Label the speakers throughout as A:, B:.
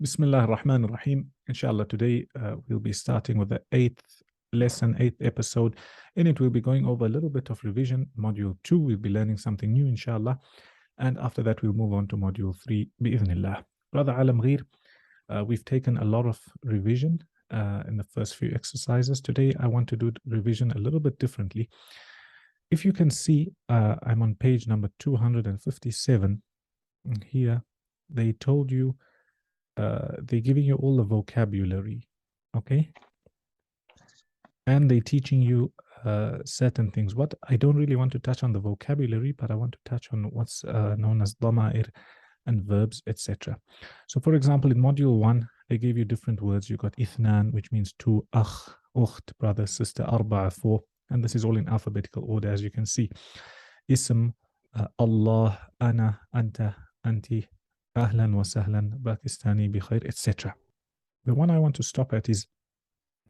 A: Bismillah ar-Rahman ar-Rahim. Inshallah, today we'll be starting with the 8th lesson, 8th episode. In it, we'll be going over a little bit of revision. Module 2, we'll be learning something new, inshallah. And after that, we'll move on to Module 3, bi'idhnillah. Brother Alam Gheer, we've taken a lot of revision in the first few exercises. Today, I want to do revision a little bit differently. If you can see, I'm on page number 257. And here, they told you, they're giving you all the vocabulary, okay? And they're teaching you certain things. What I don't really want to touch on the vocabulary, but I want to touch on what's known as dama'ir and verbs, etc. So, for example, in module 1, they gave you different words. You got ithnan, which means two, akh, ukht, brother, sister, arba'a, 4, and this is all in alphabetical order, as you can see. Ism, Allah, ana, anta, anti, ahlan wa sahlan, Pakistani bi khair, etc. The one I want to stop at is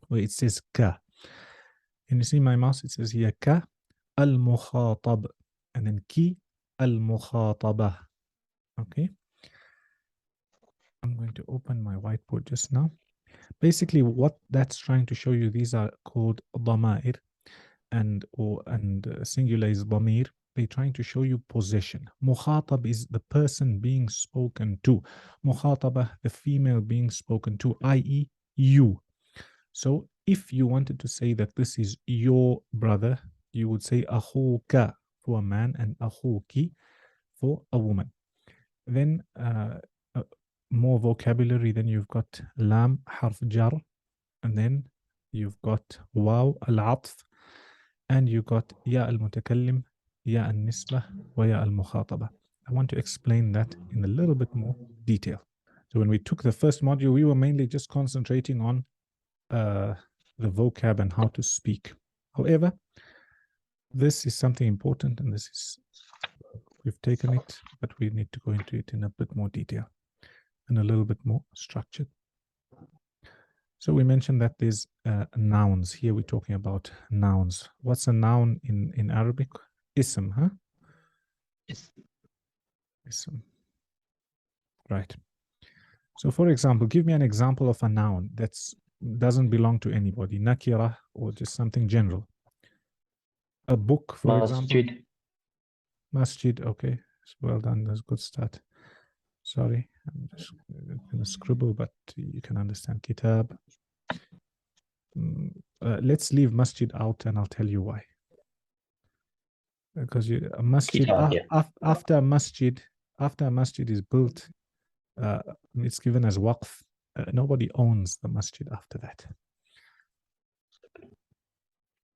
A: where it says ka. Can you see my mouse? It says here ka al-mukhatab, and then ki al-mukhatabah. Okay. I'm going to open my whiteboard just now. Basically, what that's trying to show you, these are called dama'ir, and singular is damir. They're trying to show you possession. Mukhatab is the person being spoken to. Mukhatabah, the female being spoken to, i.e. you. So if you wanted to say that this is your brother, you would say akhuka for a man and akhuki for a woman. Then more vocabulary, then you've got lam, harf jar, and then you've got waw, al-atf, and you got ya al-mutakallim, ya al-nisbah, wa ya al-mukhataba. I want to explain that in a little bit more detail. So when we took the first module, we were mainly just concentrating on the vocab and how to speak. However, this is something important, and this is, we've taken it, but we need to go into it in a bit more detail and a little bit more structured. So we mentioned that there's nouns. Here we're talking about nouns. What's a noun in Arabic? Ism, huh? Ism. Right. So for example, give me an example of a noun that doesn't belong to anybody. Nakira, or just something general. A book, for example. Masjid, okay. Well done, that's a good start. Sorry, I'm just going to scribble, but you can understand. Kitab. Let's leave masjid out, and I'll tell you why. Because a masjid, after a masjid is built, it's given as waqf. Nobody owns the masjid after that.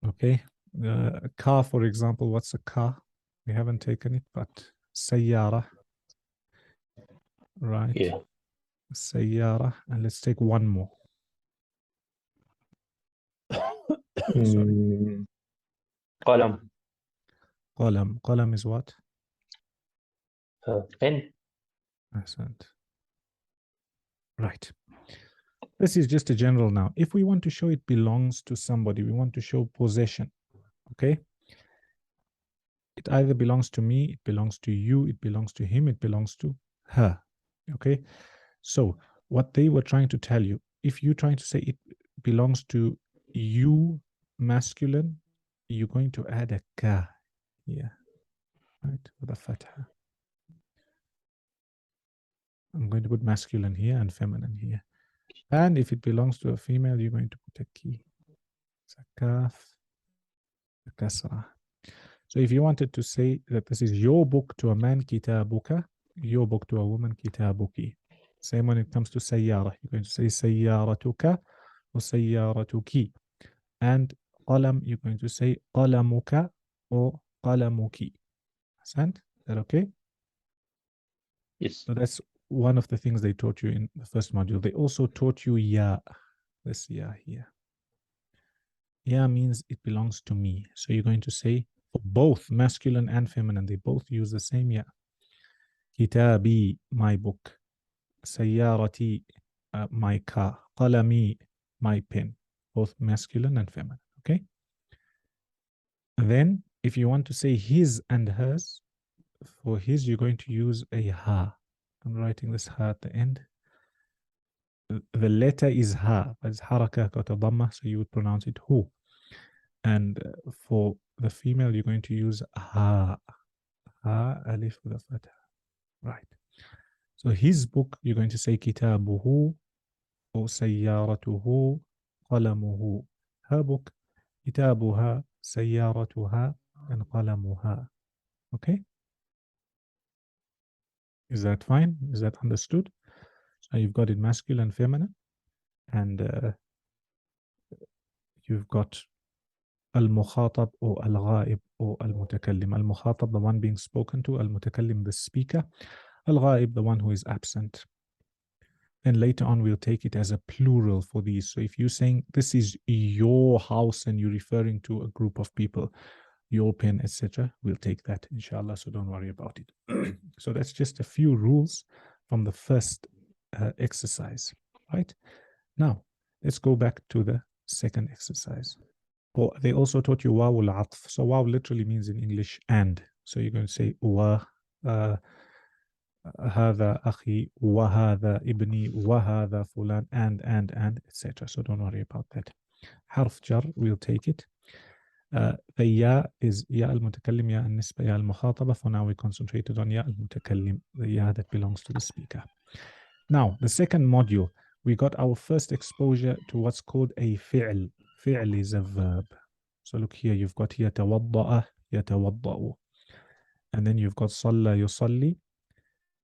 A: Okay. A car, for example, what's a car? We haven't taken it, but sayyara. Right. Yeah. Sayyara. And let's take one more. Sorry.
B: Qalam.
A: Qalam. Qalam is what?
B: Pen.
A: Excellent. Right. This is just a general noun. If we want to show it belongs to somebody, we want to show possession. Okay. It either belongs to me, it belongs to you, it belongs to him, it belongs to her. Okay. So what they were trying to tell you, if you're trying to say it belongs to you, masculine, you're going to add a ka here, right, with a fatha. I'm going to put masculine here and feminine here. And if it belongs to a female, you're going to put a ki. It's a kaf, a kasra. So if you wanted to say that this is your book to a man, kitabuka, your book to a woman, kitabuki. Same when it comes to sayyara. You're going to say sayyaratuka or sayyaratuki. And qalam, you're going to say qalamuka or qalamuki. Is that okay?
B: Yes.
A: So that's one of the things they taught you in the first module. They also taught you ya. This ya here. Ya means it belongs to me. So you're going to say for both masculine and feminine, they both use the same ya. Kitabi, my book. Sayyarati, my car. Qalami, my pen. Both masculine and feminine. Okay. Then, if you want to say his and hers, for his, you're going to use a ha. I'm writing this ha at the end. The letter is ha, but it's haraka ضمة, so you would pronounce it hu. And for the female, you're going to use ha, alif with a fatha. Right. So his book, you're going to say kitabuhu or sayyaratuhu qalamuhu. Her book, kitabuha, sayyaratuha, and qalamuha. Okay? Is that fine? Is that understood? So you've got it masculine, feminine, and you've got al-mukhatab or al-ghaib or al-mutakallim. Al-mukhatab, the one being spoken to, al-mutakallim, the speaker, al-ghaib, the one who is absent. Then later on, we'll take it as a plural for these. So if you're saying this is your house and you're referring to a group of people, your pen, etc., we'll take that, inshallah, so don't worry about it. So that's just a few rules from the first exercise, right? Now, let's go back to the second exercise. Or they also taught you waw al-atf. So waw literally means in English and. So you're going to say wa, هذا أخي وهذا ابني وهذا فلان and etc. So don't worry about that. حرف جر, we'll take it. The ya is ya al-mutakallim, ya al-nisba, ya al-mukhataba. For now we concentrated on ya al-mutakallim, the ya that belongs to the speaker. Now, the second module, we got our first exposure to what's called a fi'l. Fi'l is a verb. So look here, you've got here tawadda'a, yatawadda'u. And then you've got salla, yusalli.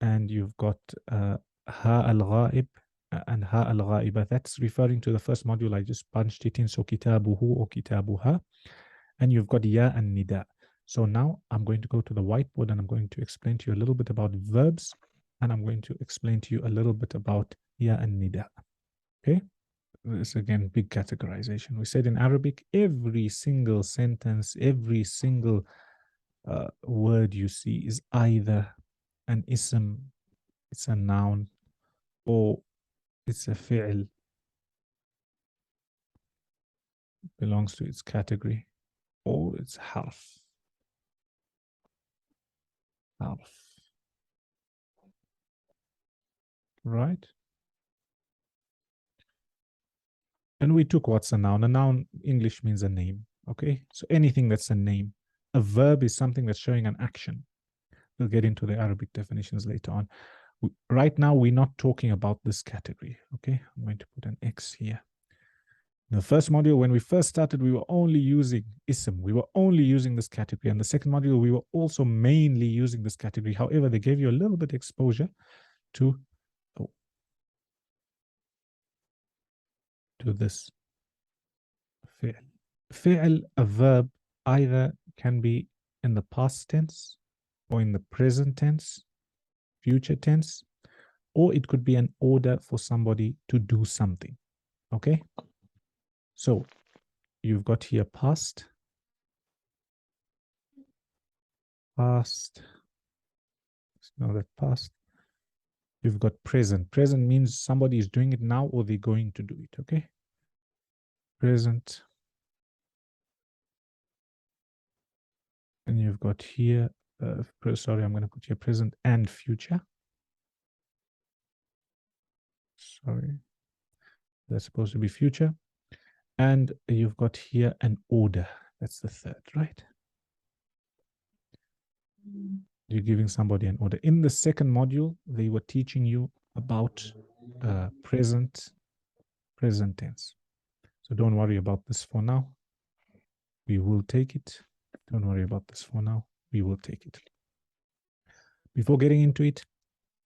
A: And you've got ha al-ghaib and ha al-ghaiba. That's referring to the first module. I just punched it in. So kitabuhu or kitabuha. And you've got ya and nida. So now I'm going to go to the whiteboard and I'm going to explain to you a little bit about verbs. And I'm going to explain to you a little bit about ya and nida. Okay? This again, big categorization. We said in Arabic, every single sentence, every single word you see is either an ism, it's a noun, or it's a fi'l, belongs to its category, or it's harf. Right? And we took what's a noun. A noun, English means a name. Okay? So anything that's a name. A verb is something that's showing an action. We'll get into the Arabic definitions later on. Right now, we're not talking about this category. Okay? I'm going to put an X here. In the first module, when we first started, we were only using ism. We were only using this category. And the second module, we were also mainly using this category. However, they gave you a little bit exposure to this fi'l. Fi'l, a verb, either can be in the past tense or in the present tense, future tense, or it could be an order for somebody to do something. Okay? So you've got here past. Past. Let's know that past. You've got present. Present means somebody is doing it now or they're going to do it. Okay? Present. And you've got here, sorry, I'm going to put here present and future. Sorry. That's supposed to be future. And you've got here an order. That's the third, right? You're giving somebody an order. In the second module, they were teaching you about present tense. So don't worry about this for now. We will take it. Don't worry about this for now. We will take it. Before getting into it,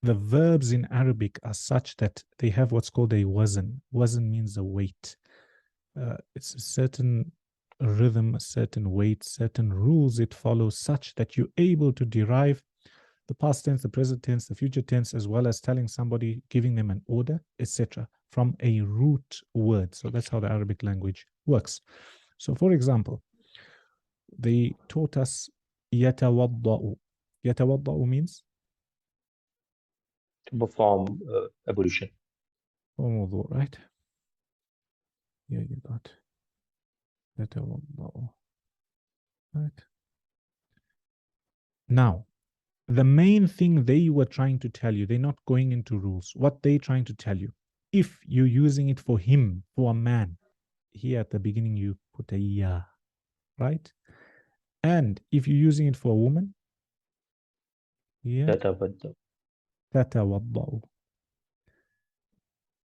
A: the verbs in Arabic are such that they have what's called a wazn. Wazn means a weight. It's a certain rhythm, a certain weight, certain rules it follows such that you're able to derive the past tense, the present tense, the future tense, as well as telling somebody, giving them an order, etc., from a root word. So that's how the Arabic language works. So for example, they taught us yatawadda'u. Yatawadda'u means?
B: To perform ablution.
A: Right? Yeah, you got yatawadda'u. Right? Now, the main thing they were trying to tell you, they're not going into rules. What they're trying to tell you, if you're using it for him, for a man, here at the beginning you put a ya, right? And if you're using it for a woman, here
B: تتبدأ.
A: تتوضأ.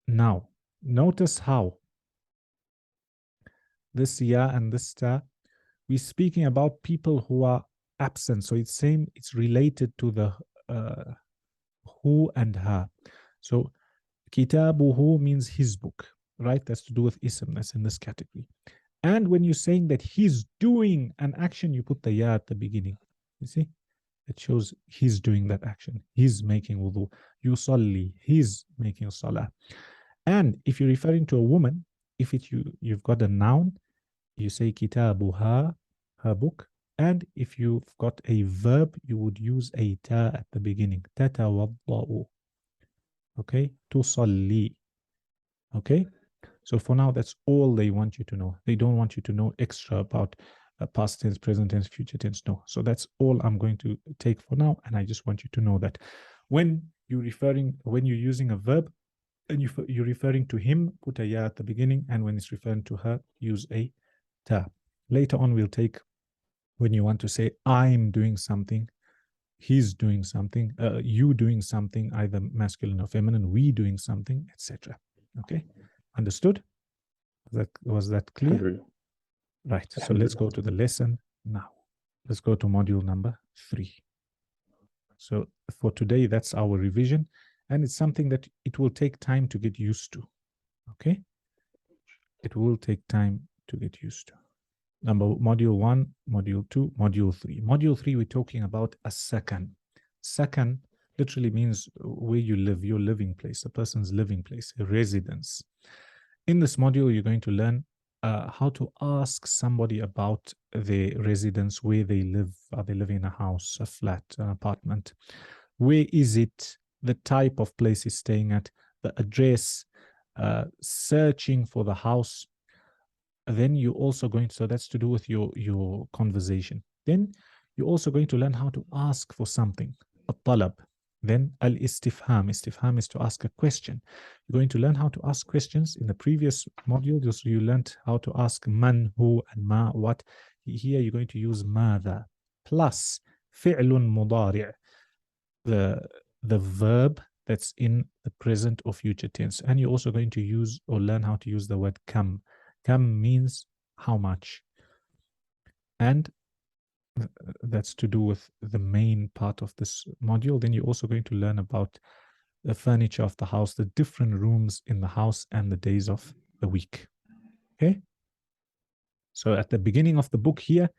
A: Now, notice how this ya and this ta, we're speaking about people who are absent. So it's same, it's related to the who and her. So kitabuhu means his book, right? That's to do with ism, that's in this category. And when you're saying that he's doing an action, you put the ya at the beginning. You see? It shows he's doing that action. He's making wudu. Yusalli, he's making salah. And if you're referring to a woman, if you've got a noun, you say kitabuha, her book. And if you've got a verb, you would use a ta at the beginning. Tatawadda'u. Okay? Tusalli. Okay? So for now, that's all they want you to know. They don't want you to know extra about past tense, present tense, future tense. No. So that's all I'm going to take for now. And I just want you to know that when you're using a verb and you're referring to him, put a ya at the beginning. And when it's referring to her, use a ta. Later on, we'll take when you want to say, I'm doing something, he's doing something, you doing something, either masculine or feminine, we doing something, etc. Okay? Understood? Was that clear?
B: الحمد لله.
A: Right. So
B: الحمد
A: let's
B: لله.
A: go to the lesson now. Let's go to module number 3. So for today, that's our revision. And it's something that it will take time to get used to. Okay? It will take time to get used to. Module 1, module 2, module 3. Module 3, we're talking about a sakan. Sakan literally means where you live, your living place, a person's living place, a residence. In this module, you're going to learn how to ask somebody about their residence, where they live. Are they living in a house, a flat, an apartment? Where is it? The type of place he's staying at, the address, searching for the house. Then you're also going to, so that's to do with your conversation. Then you're also going to learn how to ask for something, a talab. Then al-istifham. Istifham is to ask a question. You're going to learn how to ask questions. In the previous module, you learned how to ask man, who, and ma, what. Here you're going to use mada plus fi'lun mudari', the verb that's in the present or future tense. And you're also going to use or learn how to use the word kam. Kam means how much. And that's to do with the main part of this module. Then you're also going to learn about the furniture of the house, the different rooms in the house, and the days of the week. Okay? So at the beginning of the book here,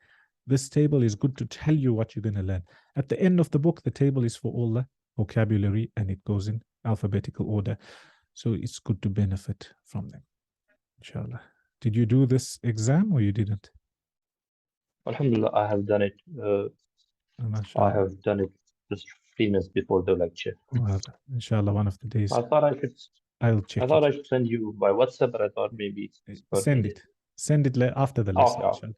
A: this table is good to tell you what you're going to learn. At the end of the book, the table is for all the vocabulary, and it goes in alphabetical order. So it's good to benefit from them, inshallah. Did you do this exam or you didn't?
B: Alhamdulillah, I have done it. I have done it just 3 minutes before the lecture.
A: Inshallah, one of the days
B: I thought
A: I'll check
B: I
A: it.
B: should send you by WhatsApp, but I thought maybe it's not
A: Send
B: needed.
A: it. Send it after the lesson,
B: Okay,
A: inshallah.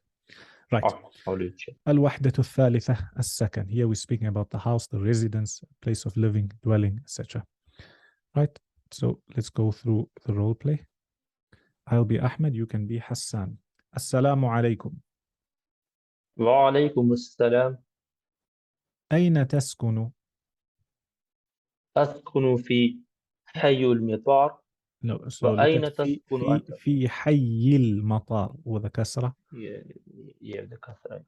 A: Right.
B: I'll do it. Check.
A: الوحدة الثالثة السكن. Here we're speaking about the house, the residence, place of living, dwelling, etc. Right. So let's go through the role play. I'll be Ahmed, you can be Hassan. Assalamu alaikum.
B: وعليكم السلام.
A: أين تسكن؟
B: أسكن في حي المطار.
A: No, so look
B: وأين
A: at
B: تسكن أنت؟
A: في حي المطار وذا كسرة.
B: Yeah, the كسرة.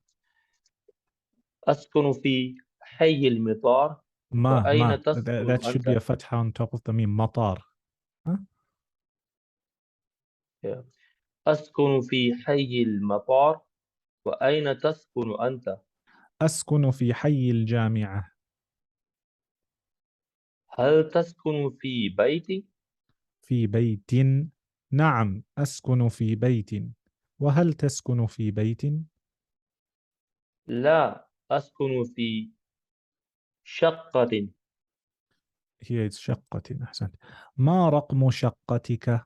B: أسكن في حي المطار. وأين
A: that
B: تسكن
A: should be
B: أنت؟
A: a fatha on top of the mim. مطار. Huh?
B: Yeah. أسكن في حي المطار. وأين تسكن أنت؟
A: أسكن في حي الجامعة.
B: هل تسكن في بيتي؟
A: في بيت. نعم أسكن في بيت. وهل تسكن في بيت؟
B: لا، أسكن في شقة.
A: هي شقة. أحسنت. ما رقم شقتك؟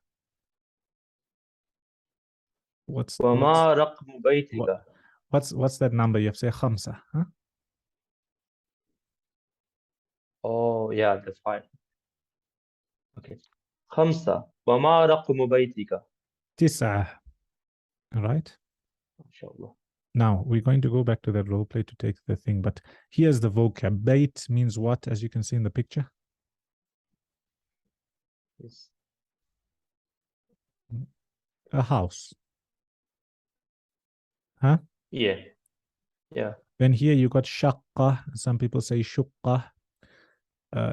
B: وما رقم بيتك؟
A: what's that number? You have to say 5. Huh?
B: Oh, yeah, that's fine. Okay. 5 وما رقم بيتك
A: 9. All right.
B: ما شاء الله.
A: Now we're going to go back to that role play to take the thing, but here's the vocab. Bait means what, as you can see in the picture?
B: Yes.
A: A house. Huh?
B: Yeah. Yeah.
A: Then here you got shaqqa. Some people say shuqqa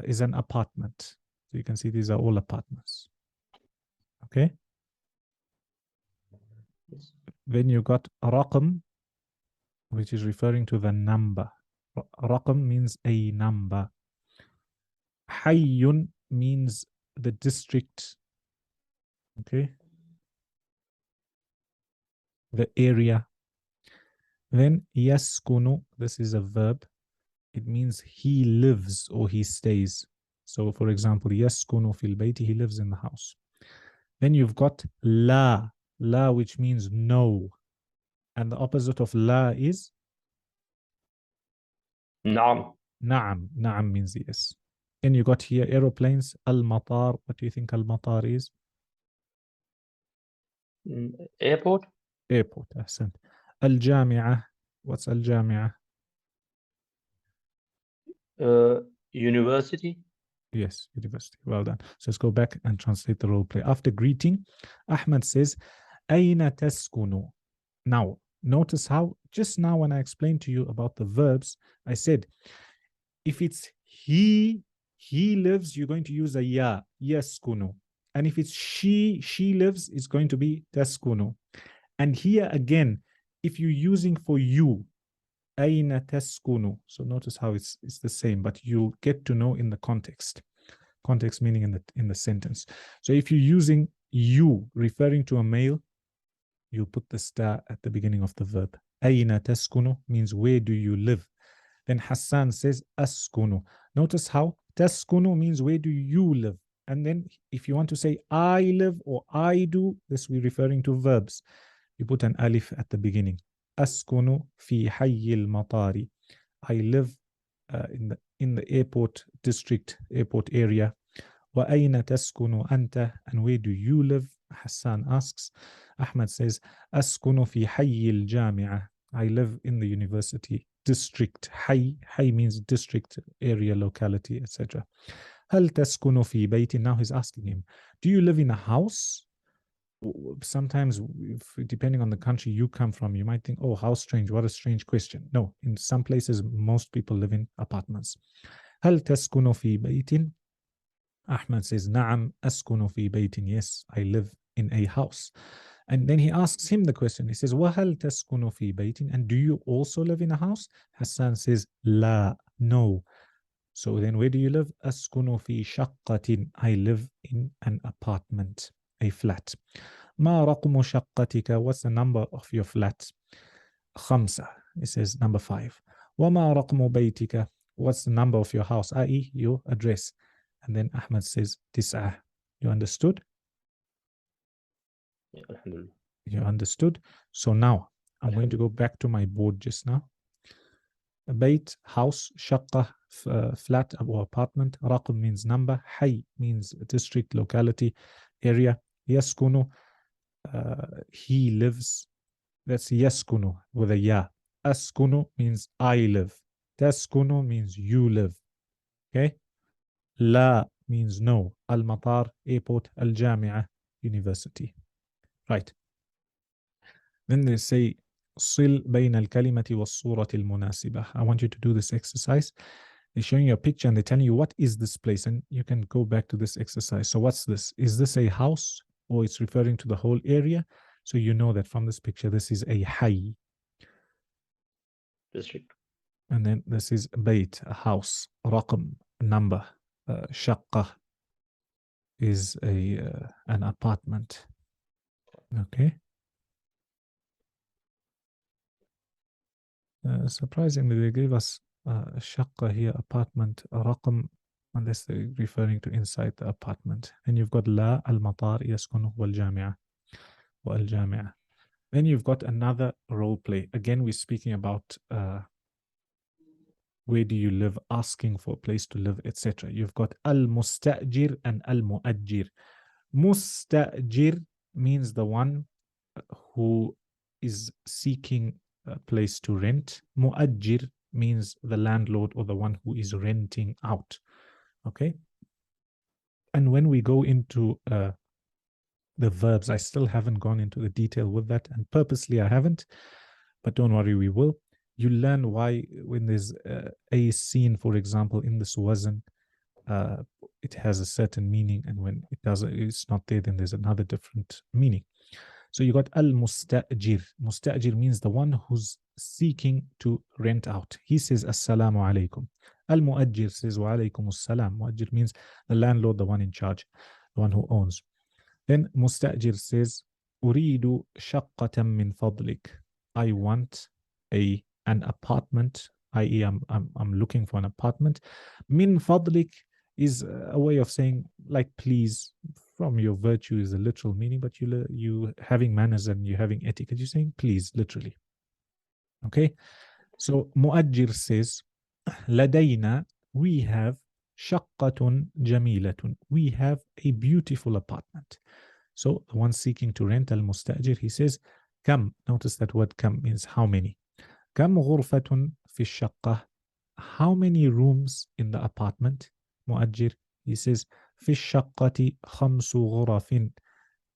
A: is an apartment. So you can see these are all apartments. Okay.
B: Yes.
A: Then you got raqam, which is referring to the number. Raqam means a number. Hayyun means the district. Okay. The area. Then yaskunu, this is a verb. It means he lives or he stays. So for example, yaskunu fil bayti, he lives in the house. Then you've got la, which means no. And the opposite of la is
B: نعم.
A: na'am means yes. Then you got here aeroplanes, al-matar. What do you think al-matar is?
B: Airport.
A: Airport, ahsant. Al-jami'ah, what's al-jami'ah?
B: University.
A: Yes, university. Well done. So let's go back and translate the role play. After greeting, Ahmed says, Aina taskunu. Now, notice how just now when I explained to you about the verbs, I said, if it's he lives, you're going to use a ya, yaskunu. And if it's she lives, it's going to be taskunu. And here again, if you're using for you, aina taskunu. So notice how it's the same, but you'll get to know in the context. Context meaning in the sentence. So if you're using you referring to a male, you put the star at the beginning of the verb. Aina taskunu means where do you live? Then Hassan says askunu. Notice how taskunu means where do you live? And then if you want to say I live or I do, this we're referring to verbs. You put an alif at the beginning. Askunu fi hayy al-matari. I live in the airport district, airport area. Wa ayna taskunu anta? And where do you live? Hassan asks. Ahmed says, Askunu fi hayy al-jami'ah. I live in the university district. Hayy means district, area, locality, etc. هل تسكن في بيت? Now he's asking him, do you live in a house? Sometimes, depending on the country you come from, you might think, oh, how strange, what a strange question. No, in some places, most people live in apartments. هل تسكن في بيت? Ahmed says, نعم أسكن في بيت. Yes, I live in a house. And then he asks him the question. He says, وهل تسكن في بيت? And do you also live in a house? Hassan says, لا, no. So then where do you live? أسكن في شقة. I live in an apartment, a flat. ما رقم شقتك? What's the number of your flat? 5. It says number 5. وما رقم بيتك? What's the number of your house? i.e. your address. And then Ahmed says 9. You understood?
B: Yeah, alhamdulillah.
A: You understood? So now I'm going to go back to my board just now. Bayt, house, shaqqa, flat or apartment. Raqm means number. Hay means district, locality, area. Yaskunu, he lives. That's yaskunu with a ya. Askunu means I live. Taskunu means you live. Okay? La means no. Al-matar, airport. Al-jami'ah, university. Right. Then they say, صل بين الكلمة والصورة المناسبة. I want you to do this exercise. They're showing you a picture and they're telling you what is this place, and you can go back to this exercise. So what's this? Is this a house, or it's referring to the whole area? So you know that from this picture, this is a hay.
B: District.
A: And then this is bayt, a house. Raqam, number. Shaqqa is an apartment. Okay. Surprisingly, they gave us shaqqa here, apartment, raqam, unless they're referring to inside the apartment. And you've got la al-matar yaskunu wal-jami'ah wa al-jami'ah. Then you've got another role play. Again, we're speaking about where do you live, asking for a place to live, etc. You've got al-mustajir and al-muajjir. Mustajir means the one who is seeking a place to rent. Muajjir means the landlord or the one who is renting out. Okay. And when we go into the verbs, I still haven't gone into the detail with that, and purposely I haven't, but don't worry, we will. You learn why when there's a scene, for example, in this wazn, it has a certain meaning, and when it doesn't, it's not there, then there's another different meaning. So you got al-mustajir. Mustajir means the one who's seeking to rent out. He says assalamu alaikum. Al-muajjir says wa alaikum assalam. Muajjir means the landlord, the one in charge, the one who owns. Then mustajir says uridu shaqqatan min fadlik. I want an apartment, i.e. I'm looking for an apartment. Min fadlik is a way of saying, like, please, from your virtue is a literal meaning, but you having manners and you having etiquette, you're saying please, literally. Okay, so muajjir says ladayna, we have shaqqatun jamilatun, we have a beautiful apartment. So the one seeking to rent, al-mustajir, he says kam. Notice that word kam means how many. Kam ghurfatun fi shaqqa, how many rooms in the apartment? Muajjir, he says fi shaqqati khamsu ghurafin,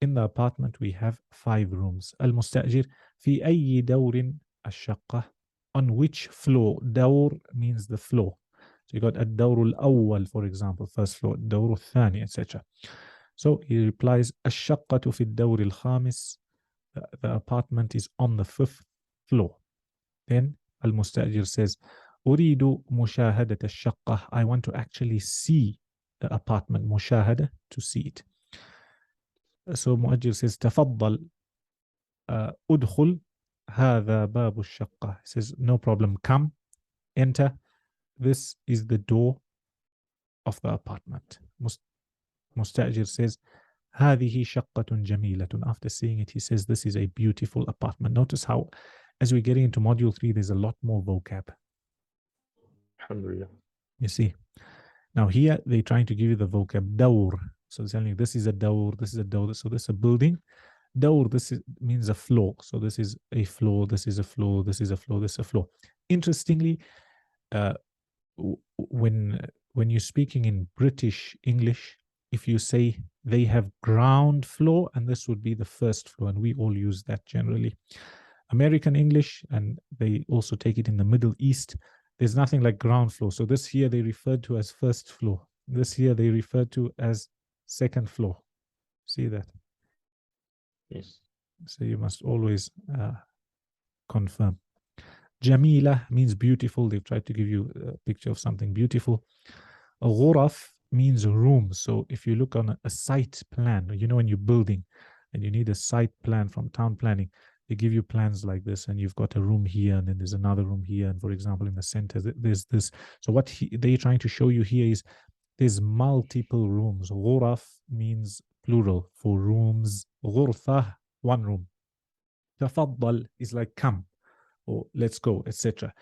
A: in the apartment we have 5 rooms. Al-mustajir fi ayyi dawrin ash-shaqqa, on which floor? Dawr means the floor. So you got ad-dawr al-awwal, for example, first floor, ad-dawr al-thani, etc. So he replies ash-shaqqatu fi ad-dawr al-khamis, the apartment is on the 5th floor. Then al-mustajir says uridu mushahadat ash-shaqqa, I want to actually see the apartment. Mushahada, to see it. So muajjir says tafaddal udkhul hadha babu ash-shaqqa, says no problem, come, enter, this is the door of the apartment. Mustajir says هذه شقة جميلة, after seeing it he says this is a beautiful apartment. Notice how as we're getting into module 3 there's a lot more vocab.
B: Alhamdulillah.
A: You see, now here they're trying to give you the vocab dawr. So they're telling you this is a dawr, this is a dawr, so this is a building. Dawr, means a floor. So this is a floor, this is a floor, this is a floor, this is a floor. Interestingly, when you're speaking in British English, if you say they have ground floor, and this would be the first floor, and we all use that generally. American English, and they also take it in the Middle East, there's nothing like ground floor. So this here they referred to as first floor. This here they refer to as second floor. See that?
B: Yes. So
A: you must always confirm. Jamila means beautiful. They've tried to give you a picture of something beautiful. Ghuraf means room. So if you look on a site plan, you know, when you're building and you need a site plan from town planning, they give you plans like this, and you've got a room here, and then there's another room here, and for example in the center there's this. So what they're trying to show you here is there's multiple rooms. Ghuraf means plural for rooms. Ghurfa, one room. Tafaddal is like come, or let's go, etc.,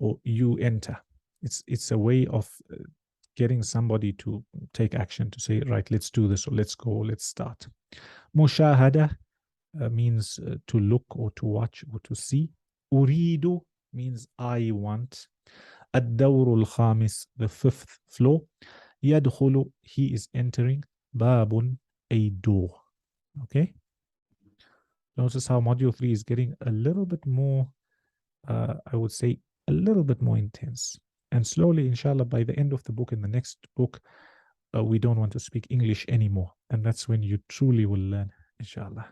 A: or you enter. It's a way of getting somebody to take action, to say, right, let's do this, or let's go, let's start. Mushahada means to look or to watch or to see. Uridu means I want. Ad-dawr al-khamis, the 5th floor. Yadkhulu, he is entering. Babun, a door. Okay. Notice how module 3 is getting a little bit more, I would say, a little bit more intense. And slowly, inshallah, by the end of the book, in the next book, we don't want to speak English anymore. And that's when you truly will learn, inshallah.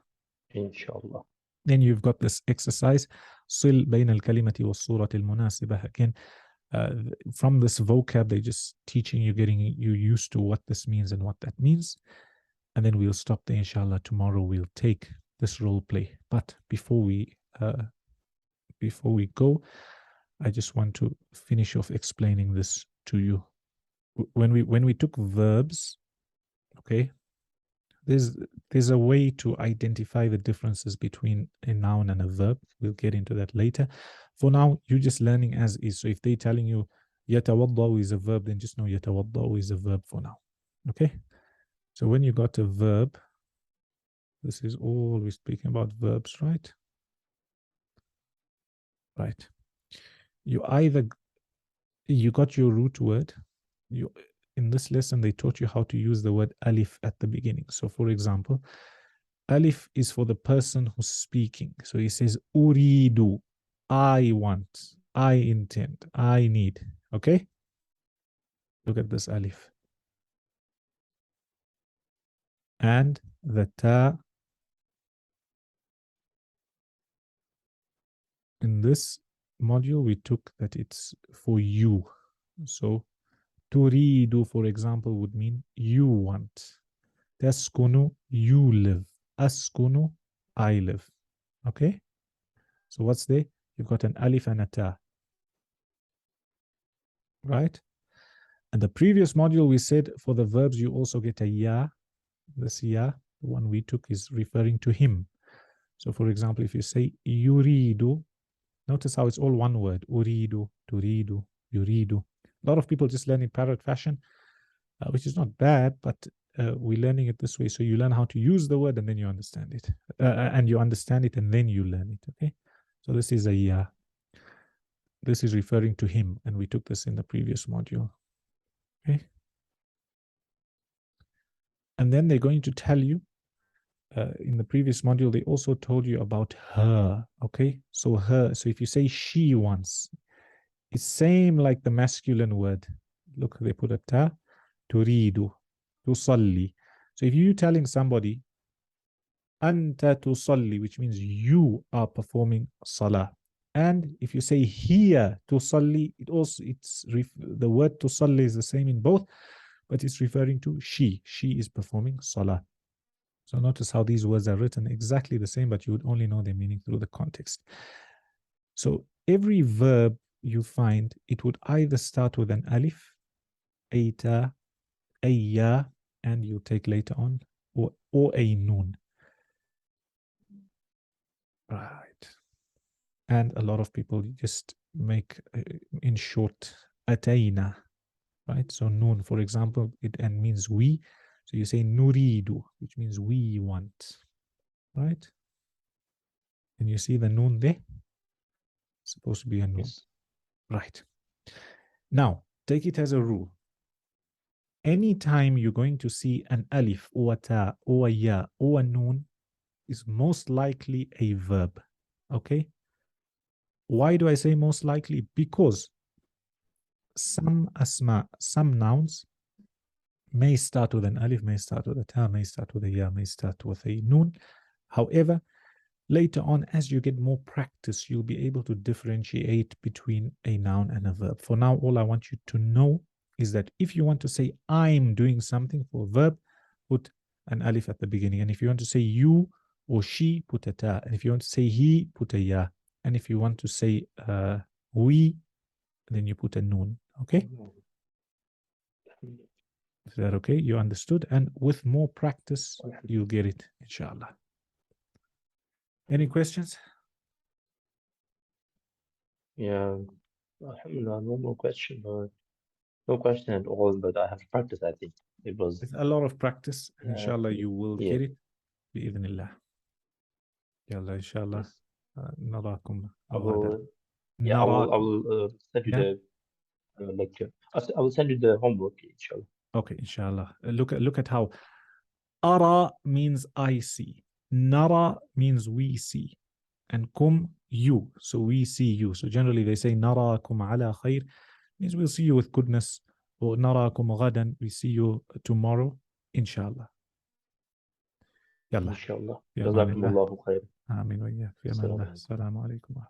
B: Inshallah.
A: Then you've got this exercise, صل بين الكلمة والصورة المناسبة. Again, from this vocab, they're just teaching you, getting you used to what this means and what that means. And then we'll stop there, inshallah. Tomorrow we'll take this role play. But before we go, I just want to finish off explaining this to you. When we took verbs, okay, there's a way to identify the differences between a noun and a verb. We'll get into that later. For now, you're just learning as is. So if they're telling you yatawaddau is a verb, then just know yatawaddau is a verb for now. Okay? So when you got a verb, this is all we're speaking about verbs, right? Right. You got your root word. In this lesson, they taught you how to use the word alif at the beginning. So for example, alif is for the person who's speaking. So he says, uridu, I want, I intend, I need. Okay? Look at this alif. And the ta in this module, we took that it's for you. So turidu, for example, would mean you want. Taskunu, you live. Askunu, I live. Okay? So what's there? You've got an alif and a ta. Right? And the previous module, we said for the verbs, you also get a ya. This ya, the one we took, is referring to him. So for example, if you say yuridu, notice how it's all one word. Uridu, turidu, yuridu. A lot of people just learn in parrot fashion, which is not bad, but we're learning it this way. So you learn how to use the word and then you understand it. And you understand it and then you learn it, okay? So this is a ya. This is referring to him, and we took this in the previous module, okay? And then they're going to tell you, in the previous module, they also told you about her, okay? So her, so if you say she wants, it's same like the masculine word. Look, they put a ta, turidu, tusalli. So if you're telling somebody, anta tusalli, which means you are performing salah. And if you say here tusalli, the word tusalli is the same in both, but it's referring to she. She is performing salah. So notice how these words are written exactly the same, but you would only know their meaning through the context. So every verb you find, it would either start with an alif, aita, ayya, and you take later on, or a noon. Right. And a lot of people just make, in short, atayna, right? So noon, for example, it and means we. So you say nuridu, which means we want, right? And you see the noon there? It's supposed to be a noon.
B: Yes.
A: Right. Now, take it as a rule. Anytime you're going to see an alif or a ta or a ya or a noon, is most likely a verb. Okay? Why do I say most likely? Because some asma, some nouns may start with an alif, may start with a ta, may start with a ya, may start with a noon. However, later on, as you get more practice, you'll be able to differentiate between a noun and a verb. For now, all I want you to know is that if you want to say I'm doing something for a verb, put an alif at the beginning. And if you want to say you or she, put a ta. And if you want to say he, put a ya. And if you want to say we, then you put a noon. Okay? Is that okay? You understood? And with more practice, you'll get it, inshallah. Any questions?
B: Yeah, alhamdulillah, no more question. No question at all, but I have to practice, I think. It was,
A: With a lot of practice, inshallah, you will
B: yeah.
A: get it. بإذن الله. يلا إن شاء الله
B: Yes.
A: نراكم
B: I
A: غدا.
B: will, yeah, I
A: نراكم.
B: will send you
A: Yeah?
B: the lecture. I will send you the homework, inshallah.
A: Okay, inshallah. Look at how أرى means I see. نرى means we see. And kum, you. So we see you. So generally they say نراكم على خير, means we'll see you with goodness. Or نراكم غدا, we see you tomorrow. Inshallah. يلا.
B: Inshallah.
A: في أمان
B: جزاكم
A: الله.
B: الله خير.
A: آمين وإياك. في أمان
B: السلام
A: الله.
B: عليكم.
A: السلام عليكم.